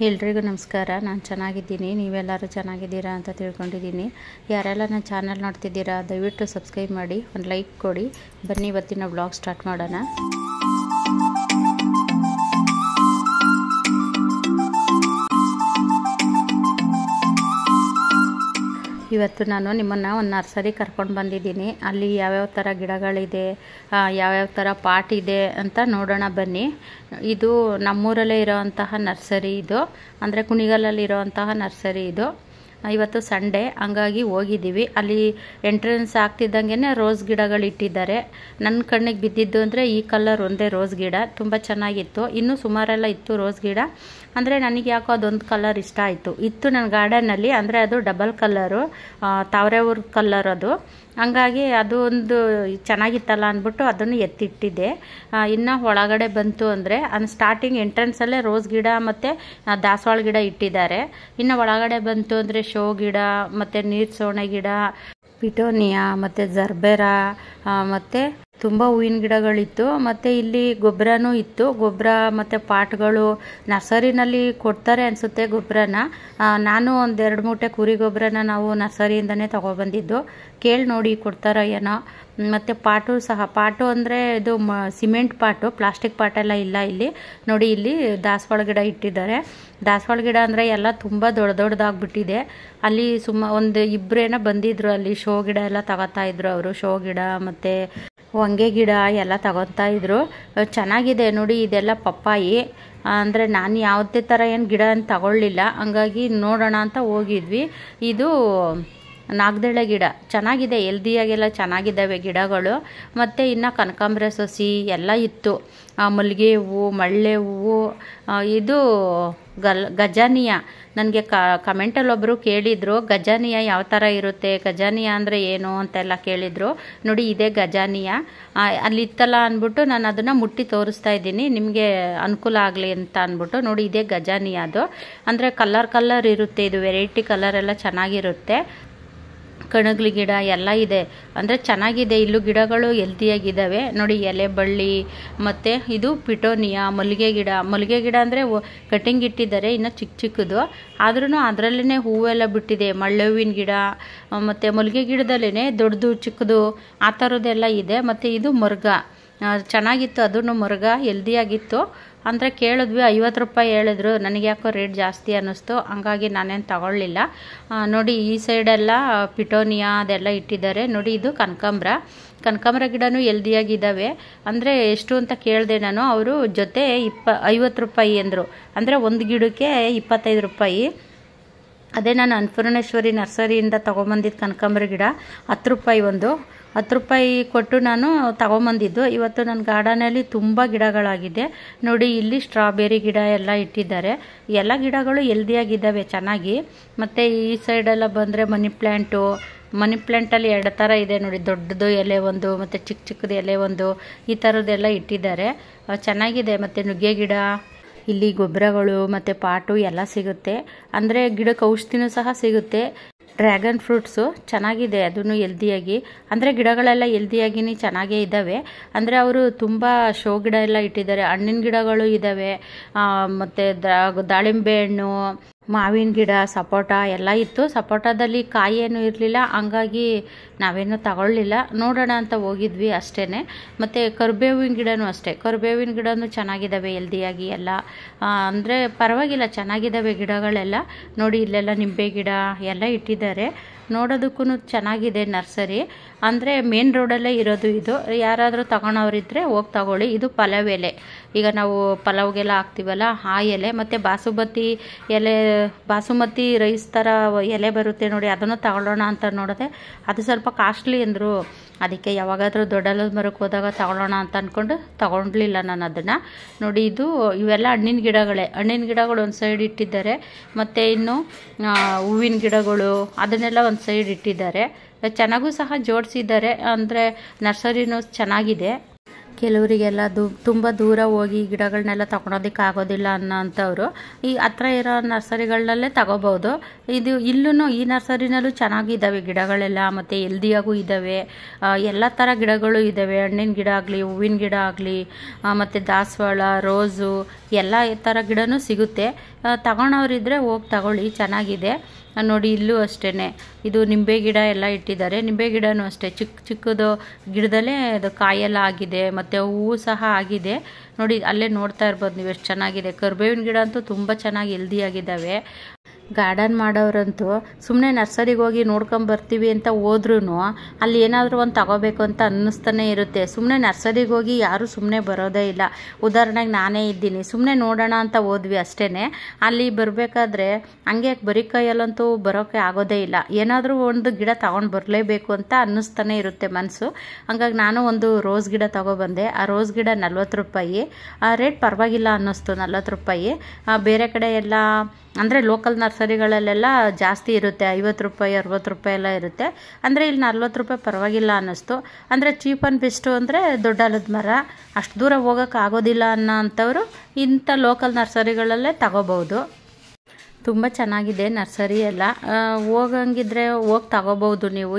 ಎಲ್ರಿಗೂ ನಮಸ್ಕಾರ. ನಾನು ಚೆನ್ನಾಗಿದ್ದೀನಿ, ನೀವೆಲ್ಲರೂ ಚೆನ್ನಾಗಿದ್ದೀರಾ ಅಂತ ತಿಳ್ಕೊಂಡಿದ್ದೀನಿ. ಯಾರೆಲ್ಲ ನನ್ನ ಚಾನಲ್ ನೋಡ್ತಿದ್ದೀರಾ ದಯವಿಟ್ಟು ಸಬ್ಸ್ಕ್ರೈಬ್ ಮಾಡಿ, ಒಂದು ಲೈಕ್ ಕೊಡಿ. ಬನ್ನಿ ಇವತ್ತಿನ ವ್ಲಾಗ್ ಸ್ಟಾರ್ಟ್ ಮಾಡೋಣ. ಇವತ್ತು ನಾನು ನಿಮ್ಮನ್ನು ಒಂದು ನರ್ಸರಿ ಕರ್ಕೊಂಡು ಬಂದಿದ್ದೀನಿ. ಅಲ್ಲಿ ಯಾವ್ಯಾವ ಥರ ಗಿಡಗಳಿದೆ, ಯಾವ್ಯಾವ ಥರ ಪಾಟ್ ಇದೆ ಅಂತ ನೋಡೋಣ ಬನ್ನಿ. ಇದು ನಮ್ಮೂರಲ್ಲೇ ಇರೋವಂತಹ ನರ್ಸರಿ, ಇದು ಅಂದರೆ ಕುಣಿಗಲಲ್ಲಿ ಇರೋವಂತಹ ನರ್ಸರಿ ಇದು. ಇವತ್ತು ಸಂಡೇ ಹಂಗಾಗಿ ಹೋಗಿದ್ದೀವಿ. ಅಲ್ಲಿ ಎಂಟ್ರೆನ್ಸ್ ಆಗ್ತಿದ್ದಂಗೆ ರೋಸ್ ಗಿಡಗಳು ಇಟ್ಟಿದ್ದಾರೆ. ನನ್ನ ಕಣ್ಣಿಗೆ ಬಿದ್ದಿದ್ದು ಅಂದರೆ ಈ ಕಲರ್ ಒಂದೇ ರೋಸ್ ಗಿಡ, ತುಂಬ ಚೆನ್ನಾಗಿತ್ತು. ಇನ್ನೂ ಸುಮಾರೆಲ್ಲ ಇತ್ತು ರೋಸ್ ಗಿಡ, ಅಂದರೆ ನನಗೆ ಯಾಕೋ ಅದೊಂದು ಕಲರ್ ಇಷ್ಟ ಆಯಿತು. ಇತ್ತು ನನ್ನ ಗಾರ್ಡನಲ್ಲಿ, ಅಂದರೆ ಅದು ಡಬಲ್ ಕಲ್ಲರು, ತಾವರೆಊರು ಕಲ್ಲರ್ ಅದು. ಹಂಗಾಗಿ ಅದು ಒಂದು ಚೆನ್ನಾಗಿತ್ತಲ್ಲ ಅಂದ್ಬಿಟ್ಟು ಅದನ್ನು ಎತ್ತಿಟ್ಟಿದ್ದೆ. ಇನ್ನು ಒಳಗಡೆ ಬಂತು ಅಂದರೆ ಸ್ಟಾರ್ಟಿಂಗ್ ಎಂಟ್ರೆನ್ಸಲ್ಲೇ ರೋಸ್ ಗಿಡ ಮತ್ತು ದಾಸವಾಳ ಗಿಡ ಇಟ್ಟಿದ್ದಾರೆ. ಇನ್ನು ಒಳಗಡೆ ಬಂತು ಅಂದರೆ ಶೋ ಗಿಡ ಮತ್ತು ನೀರು ಸೋಣೆ ಗಿಡ, ಪಿಟೋನಿಯಾ ಮತ್ತು ಜರ್ಬೆರಾ ಮತ್ತು ತುಂಬ ಹೂವಿನ ಗಿಡಗಳಿತ್ತು. ಮತ್ತು ಇಲ್ಲಿ ಗೊಬ್ಬರನೂ ಇತ್ತು. ಗೊಬ್ಬರ ಮತ್ತು ಪಾಟ್ಗಳು ನರ್ಸರಿನಲ್ಲಿ ಕೊಡ್ತಾರೆ ಅನಿಸುತ್ತೆ ಗೊಬ್ಬರನ. ನಾನು ಒಂದು 2 ಮೂಟೆ ಕುರಿ ಗೊಬ್ಬರನ ನಾವು ನರ್ಸರಿಯಿಂದನೇ ತೊಗೊಬಂದಿದ್ದು. ಕೇಳಿ ನೋಡಿ ಕೊಡ್ತಾರೋ ಏನೋ. ಮತ್ತು ಪಾಟು ಸಹ, ಪಾಟು ಅಂದರೆ ಇದು ಸಿಮೆಂಟ್ ಪಾಟು, ಪ್ಲಾಸ್ಟಿಕ್ ಪಾಟೆಲ್ಲ ಇಲ್ಲ ಇಲ್ಲಿ. ನೋಡಿ ಇಲ್ಲಿ ದಾಸವಾಳ ಗಿಡ ಇಟ್ಟಿದ್ದಾರೆ. ದಾಸವಾಳ ಗಿಡ ಅಂದರೆ ಎಲ್ಲ ತುಂಬ ದೊಡ್ಡದಾಗ್ಬಿಟ್ಟಿದೆ. ಅಲ್ಲಿ ಒಂದು ಇಬ್ಬರೇನೋ ಬಂದಿದ್ರು, ಅಲ್ಲಿ ಶೋ ಗಿಡ ಎಲ್ಲ ತಗೋತಾ ಇದ್ರು ಅವರು. ಶೋ ಗಿಡ ಮತ್ತು ಹೊಂಗೆ ಗಿಡ ಎಲ್ಲ ತಗೊತಾ ಇದ್ರು. ಚೆನ್ನಾಗಿದೆ ನೋಡಿ. ಇದೆಲ್ಲ ಪಪ್ಪಾಯಿ, ಅಂದರೆ ನಾನು ಯಾವುದೇ ಥರ ಏನು ಗಿಡ ಅಂತ ತಗೊಳ್ಳಿಲ್ಲ, ಹಂಗಾಗಿ ನೋಡೋಣ ಅಂತ ಹೋಗಿದ್ವಿ. ಇದು ನಾಗದೆಳೆ ಗಿಡ ಚೆನ್ನಾಗಿದೆ, ಹೆಲ್ದಿಯಾಗೆಲ್ಲ ಚೆನ್ನಾಗಿದ್ದಾವೆ ಗಿಡಗಳು. ಮತ್ತು ಇನ್ನು ಕನಕಾಂಬರ ಸಸಿ ಎಲ್ಲ ಇತ್ತು. ಮಲ್ಲಿಗೆ ಹೂವು, ಮಳ್ಳೆ ಹೂವು, ಇದು ಗಜಾನಿಯಾ. ನನಗೆ ಕಮೆಂಟಲ್ಲಿ ಒಬ್ಬರು ಕೇಳಿದರು ಗಜಾನಿಯಾ ಯಾವ ಥರ ಇರುತ್ತೆ, ಗಜಾನಿಯಾ ಅಂದರೆ ಏನು ಅಂತೆಲ್ಲ ಕೇಳಿದರು. ನೋಡಿ ಇದೇ ಗಜಾನಿಯಾ. ಅಲ್ಲಿ ಇತ್ತಲ್ಲ ಅಂದ್ಬಿಟ್ಟು ನಾನು ಅದನ್ನು ಮುಟ್ಟಿ ತೋರಿಸ್ತಾ ಇದ್ದೀನಿ, ನಿಮಗೆ ಅನುಕೂಲ ಆಗಲಿ ಅಂತ ಅಂದ್ಬಿಟ್ಟು. ನೋಡಿ ಇದೇ ಗಜಾನಿಯಾ. ಅದು ಅಂದರೆ ಕಲರ್ ಇರುತ್ತೆ, ಇದು ವೆರೈಟಿ ಕಲರ್ ಎಲ್ಲ ಚೆನ್ನಾಗಿರುತ್ತೆ. ಕಣಗ್ಲಿ ಗಿಡ ಎಲ್ಲ ಇದೆ, ಅಂದರೆ ಚೆನ್ನಾಗಿದೆ. ಇಲ್ಲೂ ಗಿಡಗಳು ಹೆಲ್ದಿಯಾಗಿದ್ದಾವೆ ನೋಡಿ. ಎಲೆ ಬಳ್ಳಿ ಮತ್ತು ಇದು ಪಿಟೋನಿಯಾ, ಮಲ್ಲಿಗೆ ಗಿಡ ಅಂದರೆ ಕಟಿಂಗ್ ಇಟ್ಟಿದ್ದಾರೆ, ಇನ್ನು ಚಿಕ್ಕದು. ಆದ್ರೂ ಅದರಲ್ಲೇ ಹೂವೆಲ್ಲ ಬಿಟ್ಟಿದೆ. ಮಳ್ಳೆ ಹೂವಿನ ಗಿಡ ಮತ್ತು ಮಲ್ಲಿಗೆ ಗಿಡದಲ್ಲೇ ದೊಡ್ಡದು ಚಿಕ್ಕದು ಆ ಥರದ್ದೆಲ್ಲ ಇದೆ. ಮತ್ತು ಇದು ಮರ್ಗ ಚೆನ್ನಾಗಿತ್ತು, ಅದನ್ನು ಮರ್ಗ ಹೆಲ್ದಿಯಾಗಿತ್ತು. ಅಂದರೆ ಕೇಳಿದ್ವಿ, 50 ರೂಪಾಯಿ ಹೇಳಿದ್ರು. ನನಗೆ ಯಾಕೋ ರೇಟ್ ಜಾಸ್ತಿ ಅನ್ನಿಸ್ತು, ಹಂಗಾಗಿ ನಾನೇನು ತಗೊಳ್ಳಿಲ್ಲ. ನೋಡಿ ಈ ಸೈಡೆಲ್ಲ ಪಿಟೋನಿಯಾ ಅದೆಲ್ಲ ಇಟ್ಟಿದ್ದಾರೆ. ನೋಡಿ ಇದು ಕನಕಾಂಬರ ಗಿಡನೂ ಹೆಲ್ದಿಯಾಗಿದ್ದಾವೆ. ಅಂದರೆ ಎಷ್ಟು ಅಂತ ಕೇಳಿದೆ ನಾನು, ಅವರು ಜೊತೆ 50 ರೂಪಾಯಿ ಅಂದರು. ಅಂದರೆ ಒಂದು ಗಿಡಕ್ಕೆ 25 ರೂಪಾಯಿ. ಅದೇ ನಾನು ಅನ್ನಪೂರ್ಣೇಶ್ವರಿ ನರ್ಸರಿಯಿಂದ ತೊಗೊಂಬಂದಿದ್ದು ಕನಕಾಂಬರ ಗಿಡ 10 ರೂಪಾಯಿ ಒಂದು. 10 ರೂಪಾಯಿ ಕೊಟ್ಟು ನಾನು ತಗೊಂಬಂದಿದ್ದು. ಇವತ್ತು ನನ್ನ ಗಾರ್ಡನಲ್ಲಿ ತುಂಬ ಗಿಡಗಳಾಗಿದೆ ನೋಡಿ. ಇಲ್ಲಿ ಸ್ಟ್ರಾಬೆರಿ ಗಿಡ ಎಲ್ಲ ಇಟ್ಟಿದ್ದಾರೆ. ಎಲ್ಲ ಗಿಡಗಳು ಹೆಲ್ದಿಯಾಗಿದ್ದಾವೆ ಚೆನ್ನಾಗಿ. ಮತ್ತು ಈ ಸೈಡೆಲ್ಲ ಬಂದರೆ ಮನಿ ಪ್ಲ್ಯಾಂಟಲ್ಲಿ 2 ಥರ ಇದೆ ನೋಡಿ. ದೊಡ್ಡದು ಎಲೆ ಒಂದು ಮತ್ತು ಚಿಕ್ಕದು ಎಲೆ ಒಂದು, ಈ ಥರದ್ದೆಲ್ಲ ಇಟ್ಟಿದ್ದಾರೆ. ಚೆನ್ನಾಗಿದೆ. ಮತ್ತು ನುಗ್ಗೆ ಗಿಡ, ಇಲ್ಲಿ ಗೊಬ್ಬರಗಳು ಮತ್ತು ಪಾಟು ಎಲ್ಲ ಸಿಗುತ್ತೆ. ಅಂದರೆ ಗಿಡಕ್ಕೆ ಔಷಧಿನೂ ಸಹ ಸಿಗುತ್ತೆ. ಡ್ರ್ಯಾಗನ್ ಫ್ರೂಟ್ಸು ಚೆನ್ನಾಗಿದೆ, ಅದನ್ನು ಹೆಲ್ದಿಯಾಗಿ. ಅಂದರೆ ಗಿಡಗಳೆಲ್ಲ ಹೆಲ್ದಿಯಾಗಿನೇ ಚೆನ್ನಾಗೇ ಇದ್ದಾವೆ. ಅಂದರೆ ಅವರು ತುಂಬ ಶೋ ಗಿಡ ಎಲ್ಲ ಇಟ್ಟಿದ್ದಾರೆ. ಹಣ್ಣಿನ ಗಿಡಗಳು ಇದ್ದಾವೆ. ಮತ್ತು ದಾಳಿಂಬೆ ಹಣ್ಣು, ಮಾವಿನ ಗಿಡ, ಸಪೋಟ ಎಲ್ಲ ಇತ್ತು. ಸಪೋಟದಲ್ಲಿ ಕಾಯಿ ಏನೂ ಇರಲಿಲ್ಲ, ಹಂಗಾಗಿ ನಾವೇನೂ ತಗೊಳ್ಳಿಲ್ಲ. ನೋಡೋಣ ಅಂತ ಹೋಗಿದ್ವಿ ಅಷ್ಟೇ. ಮತ್ತು ಕರಿಬೇವಿನ ಗಿಡನೂ ಅಷ್ಟೇ, ಕರಿಬೇವಿನ ಗಿಡನೂ ಚೆನ್ನಾಗಿದ್ದಾವೆ ಹೆಲ್ದಿಯಾಗಿ ಎಲ್ಲ. ಅಂದರೆ ಪರವಾಗಿಲ್ಲ, ಚೆನ್ನಾಗಿದ್ದಾವೆ ಗಿಡಗಳೆಲ್ಲ. ನೋಡಿ ಇಲ್ಲೆಲ್ಲ ನಿಂಬೆ ಗಿಡ ಎಲ್ಲ ಇಟ್ಟಿದ್ದಾರೆ. ನೋಡೋದಕ್ಕೂ ಚೆನ್ನಾಗಿದೆ ನರ್ಸರಿ. ಅಂದರೆ ಮೇನ್ ರೋಡಲ್ಲೇ ಇರೋದು ಇದು. ಯಾರಾದರೂ ತಗೊಳೋರಿದ್ದರೆ ಹೋಗಿ ತಗೊಳ್ಳಿ. ಇದು ಪಲಾವ್ ಎಲೆ, ಈಗ ನಾವು ಪಲಾವ್ಗೆಲ್ಲ ಹಾಕ್ತೀವಲ್ಲ ಆ ಎಲೆ. ಮತ್ತು ಬಾಸುಮತಿ ರೈಸ್ ಥರ ಎಲೆ ಬರುತ್ತೆ ನೋಡಿ, ಅದನ್ನು ತಗೊಳ್ಳೋಣ ಅಂತ ನೋಡಿದೆ. ಅದು ಸ್ವಲ್ಪ ಕಾಸ್ಟ್ಲಿ ಅಂದರು. ಅದಕ್ಕೆ ಯಾವಾಗಾದರೂ ದೊಡ್ಡಲ್ಲದ ಮರಕ್ಕೆ ಹೋದಾಗ ತಗೊಳ್ಳೋಣ ಅಂತ ಅಂದ್ಕೊಂಡು ತಗೊಳ್ಲಿಲ್ಲ ನಾನು ಅದನ್ನು. ನೋಡಿ ಇವೆಲ್ಲ ಹಣ್ಣಿನ ಗಿಡಗಳು ಒಂದು ಸೈಡ್ ಇಟ್ಟಿದ್ದಾರೆ. ಮತ್ತು ಇನ್ನು ಹೂವಿನ ಗಿಡಗಳು ಅದನ್ನೆಲ್ಲ ಒಂದು ಸೈಡ್ ಇಟ್ಟಿದ್ದಾರೆ. ಚೆನ್ನಾಗೂ ಸಹ ಜೋಡಿಸಿದ್ದಾರೆ. ಅಂದರೆ ನರ್ಸರಿನೂ ಚೆನ್ನಾಗಿದೆ. ಕೆಲವರಿಗೆಲ್ಲ ತುಂಬ ದೂರ ಹೋಗಿ ಗಿಡಗಳನ್ನೆಲ್ಲ ತಗೊಳೋದಕ್ಕೆ ಆಗೋದಿಲ್ಲ ಅನ್ನೋಂಥವ್ರು ಈ ಹತ್ರ ಇರೋ ನರ್ಸರಿಗಳನ್ನಲ್ಲೇ ತಗೋಬೋದು. ಇಲ್ಲೂ ಈ ನರ್ಸರಿನಲ್ಲೂ ಚೆನ್ನಾಗಿದ್ದಾವೆ ಗಿಡಗಳೆಲ್ಲ, ಮತ್ತು ಹೆಲ್ದಿಯಾಗೂ ಇದ್ದಾವೆ. ಎಲ್ಲ ಥರ ಗಿಡಗಳು ಇದ್ದಾವೆ. ಹಣ್ಣಿನ ಗಿಡ ಆಗಲಿ, ಹೂವಿನ ಗಿಡ ಆಗಲಿ, ಮತ್ತು ದಾಸವಾಳ, ರೋಸು ಎಲ್ಲ ಥರ ಗಿಡನೂ ಸಿಗುತ್ತೆ. ತಗೊಳೋರಿದ್ದರೆ ಹೋಗಿ ತಗೊಳ್ಳಿ, ಚೆನ್ನಾಗಿದೆ ನೋಡಿ. ಇಲ್ಲೂ ಅಷ್ಟೇ ಇದು ನಿಂಬೆ ಗಿಡ ಎಲ್ಲ ಇಟ್ಟಿದ್ದಾರೆ. ನಿಂಬೆ ಗಿಡನೂ ಅಷ್ಟೇ ಚಿಕ್ಕ ಚಿಕ್ಕದು ಗಿಡದಲ್ಲೇ ಅದು ಕಾಯೆಲ್ಲ ಆಗಿದೆ, ಮತ್ತು ಹೂವು ಸಹ ಆಗಿದೆ ನೋಡಿ. ಅಲ್ಲೇ ನೋಡ್ತಾ ಇರ್ಬೋದು ನೀವು ಎಷ್ಟು ಚೆನ್ನಾಗಿದೆ. ಕರ್ಬೇವಿನ ಗಿಡ ಅಂತೂ ತುಂಬ ಚೆನ್ನಾಗಿ ಹೆಲ್ದಿಯಾಗಿದ್ದಾವೆ. ಗಾರ್ಡನ್ ಮಾಡೋರಂತೂ ಸುಮ್ಮನೆ ನರ್ಸರಿಗೆ ಹೋಗಿ ನೋಡ್ಕೊಂಬರ್ತೀವಿ ಅಂತ ಹೋದ್ರೂ ಅಲ್ಲಿ ಏನಾದರೂ ಒಂದು ತಗೋಬೇಕು ಅಂತ ಅನ್ನಿಸ್ತಾನೆ ಇರುತ್ತೆ. ಸುಮ್ಮನೆ ನರ್ಸರಿಗೆ ಹೋಗಿ ಯಾರೂ ಸುಮ್ಮನೆ ಬರೋದೇ ಇಲ್ಲ. ಉದಾಹರಣೆಗೆ ನಾನೇ ಇದ್ದೀನಿ, ಸುಮ್ಮನೆ ನೋಡೋಣ ಅಂತ ಹೋದ್ವಿ ಅಷ್ಟೇ. ಅಲ್ಲಿ ಬರಬೇಕಾದ್ರೆ ಹಂಗೆ ಬರೀ ಕೈಯಲ್ಲಂತೂ ಬರೋಕ್ಕೆ ಆಗೋದೇ ಇಲ್ಲ. ಏನಾದರೂ ಒಂದು ಗಿಡ ತಗೊಂಡು ಬರಲೇಬೇಕು ಅಂತ ಅನ್ನಿಸ್ತಾನೆ ಇರುತ್ತೆ ಮನಸ್ಸು. ಹಂಗಾಗಿ ನಾನು ಒಂದು ರೋಸ್ ಗಿಡ ತಗೊಬಂದೆ. ಆ ರೋಸ್ ಗಿಡ 40 ರೂಪಾಯಿ. ರೇಟ್ ಪರವಾಗಿಲ್ಲ ಅನ್ನಿಸ್ತು, 40 ರೂಪಾಯಿ. ಬೇರೆ ಕಡೆ ಎಲ್ಲ ಅಂದರೆ ಲೋಕಲ್ ನರ್ಸರಿಗಳಲ್ಲೆಲ್ಲ ಜಾಸ್ತಿ ಇರುತ್ತೆ, 50 ರೂಪಾಯಿ 60 ರೂಪಾಯಿ ಎಲ್ಲ ಇರುತ್ತೆ. ಅಂದರೆ ಇಲ್ಲಿ 40 ರೂಪಾಯಿ ಪರವಾಗಿಲ್ಲ ಅನ್ನಿಸ್ತು. ಅಂದರೆ ಚೀಪ್ ಆ್ಯಂಡ್ ಬೆಸ್ಟು ಅಂದರೆ ದೊಡ್ಡಾಲದ ಮರ, ಅಷ್ಟು ದೂರ ಹೋಗೋಕ್ಕೆ ಆಗೋದಿಲ್ಲ ಅನ್ನೋ ಅಂಥವ್ರು ಇಂಥ ಲೋಕಲ್ ನರ್ಸರಿಗಳಲ್ಲೇ ತಗೋಬೋದು. ತುಂಬ ಚೆನ್ನಾಗಿದೆ ನರ್ಸರಿ ಎಲ್ಲ. ಹೋಗಂಗಿದ್ರೆ ಹೋಗಿ ತಗೋಬೋದು ನೀವು,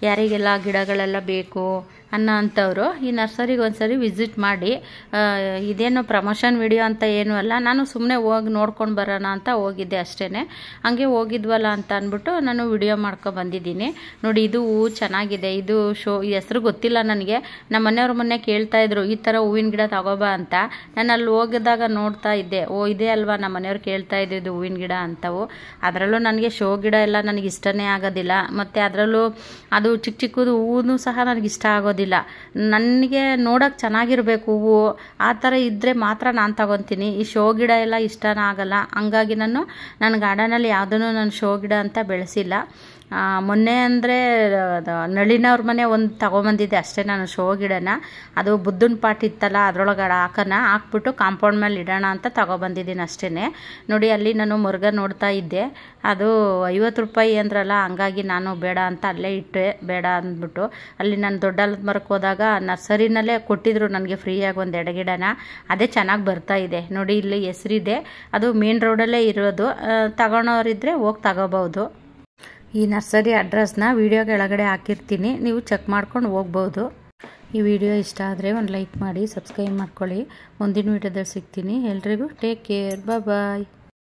ಯಾರಿಗೆಲ್ಲ ಗಿಡಗಳೆಲ್ಲ ಬೇಕು ಅನ್ನೋ ಅಂಥವ್ರು ಈ ನರ್ಸರಿಗೆ ಒಂದ್ಸರಿ ವಿಸಿಟ್ ಮಾಡಿ. ಇದೇನು ಪ್ರಮೋಷನ್ ವಿಡಿಯೋ ಅಂತ ಏನೂ ಅಲ್ಲ, ನಾನು ಸುಮ್ಮನೆ ಹೋಗಿ ನೋಡ್ಕೊಂಡು ಬರೋಣ ಅಂತ ಹೋಗಿದ್ದೆ ಅಷ್ಟೇ. ಹಂಗೆ ಹೋಗಿದ್ವಲ್ಲ ಅಂತ ಅಂದ್ಬಿಟ್ಟು ನಾನು ವಿಡಿಯೋ ಮಾಡ್ಕೊಂಡು ಬಂದಿದ್ದೀನಿ ನೋಡಿ. ಇದು ಹೂವು ಚೆನ್ನಾಗಿದೆ. ಇದು ಹೆಸರು ಗೊತ್ತಿಲ್ಲ ನನಗೆ. ನಮ್ಮ ಮನೆಯವ್ರ ಮೊನ್ನೆ ಕೇಳ್ತಾಯಿದ್ರು ಈ ಥರ ಹೂವಿನ ಗಿಡ ತಗೋಬಾ ಅಂತ. ನಾನು ಅಲ್ಲಿ ಹೋಗಿದಾಗ ನೋಡ್ತಾ ಇದ್ದೆ, ಇದೇ ಅಲ್ವಾ ನಮ್ಮ ಮನೆಯವ್ರು ಕೇಳ್ತಾ ಇದ್ದಿದ್ದು ಹೂವಿನ ಗಿಡ ಅಂತವು. ಅದರಲ್ಲೂ ನನಗೆ ಶೋ ಗಿಡ ಎಲ್ಲ ನನಗೆ ಇಷ್ಟನೇ ಆಗೋದಿಲ್ಲ. ಮತ್ತು ಅದರಲ್ಲೂ ಅದು ಚಿಕ್ಕ ಚಿಕ್ಕದು ಹೂವು ಸಹ ನನಗೆ ಇಷ್ಟ ಆಗೋದಿಲ್ಲ. ನನಗೆ ನೋಡೋಕೆ ಚೆನ್ನಾಗಿರಬೇಕು ಹೂವು, ಆ ಥರ ಇದ್ದರೆ ಮಾತ್ರ ನಾನು ತಗೊತೀನಿ. ಈ ಶೋ ಗಿಡ ಎಲ್ಲ ಇಷ್ಟನೇ ಆಗಲ್ಲ. ಹಂಗಾಗಿ ನನ್ನ ಗಾರ್ಡನಲ್ಲಿ ಯಾವುದನ್ನು ನಾನು ಶೋ ಗಿಡ ಅಂತ ಬೆಳೆಸಿಲ್ಲ. ಮೊನ್ನೆ ಅಂದರೆ ನಳಿನವ್ರ ಮನೆ ಒಂದು ತಗೊಂಬಂದಿದ್ದೆ ಅಷ್ಟೇ ನಾನು ಶೋ ಗಿಡನ. ಅದು ಬುದ್ಧನ ಪಾಟ್ ಇತ್ತಲ್ಲ, ಅದರೊಳಗಡೆ ಹಾಕ್ಬಿಟ್ಟು ಕಾಂಪೌಂಡ್ ಮೇಲೆ ಇಡೋಣ ಅಂತ ತಗೊಬಂದಿದ್ದೀನಿ ಅಷ್ಟೇ ನೋಡಿ. ಅಲ್ಲಿ ನಾನು ಮುರುಘ ನೋಡ್ತಾ ಇದ್ದೆ, ಅದು 50 ರೂಪಾಯಿ ಅಂದ್ರಲ್ಲ, ಹಂಗಾಗಿ ನಾನು ಬೇಡ ಅಂತ ಅಲ್ಲೇ ಇಟ್ಟೆ. ಬೇಡ ಅಂದ್ಬಿಟ್ಟು ಅಲ್ಲಿ ನಾನು ದೊಡ್ಡಾಲದ ಮರಕ್ಕೆ ಹೋದಾಗ ನರ್ಸರಿನಲ್ಲೇ ಕೊಟ್ಟಿದ್ರು ನನಗೆ ಫ್ರೀಯಾಗಿ ಒಂದು 2 ಗಿಡನ. ಅದೇ ಚೆನ್ನಾಗಿ ಬರ್ತಾ ಇದೆ ನೋಡಿ. ಇಲ್ಲಿ ಹೆಸರಿದೆ, ಅದು ಮೇನ್ ರೋಡಲ್ಲೇ ಇರೋದು. ತಗೊಳೋರಿದ್ರೆ ಹೋಗಿ ತಗೋಬೋದು. ಈ ನರ್ಸರಿ ಅಡ್ರೆಸ್ನ ವಿಡಿಯೋ ಕೆಳಗಡೆ ಹಾಕಿರ್ತೀನಿ, ನೀವು ಚೆಕ್ ಮಾಡ್ಕೊಂಡು ಹೋಗ್ಬೋದು. ಈ ವಿಡಿಯೋ ಇಷ್ಟ ಆದರೆ ಒಂದು ಲೈಕ್ ಮಾಡಿ, ಸಬ್ಸ್ಕ್ರೈಬ್ ಮಾಡ್ಕೊಳ್ಳಿ. ಮುಂದಿನ ವಿಡಿಯೋದಲ್ಲಿ ಸಿಗ್ತೀನಿ. ಎಲ್ರಿಗೂ ಟೇಕ್ ಕೇರ್, ಬಾಯ್.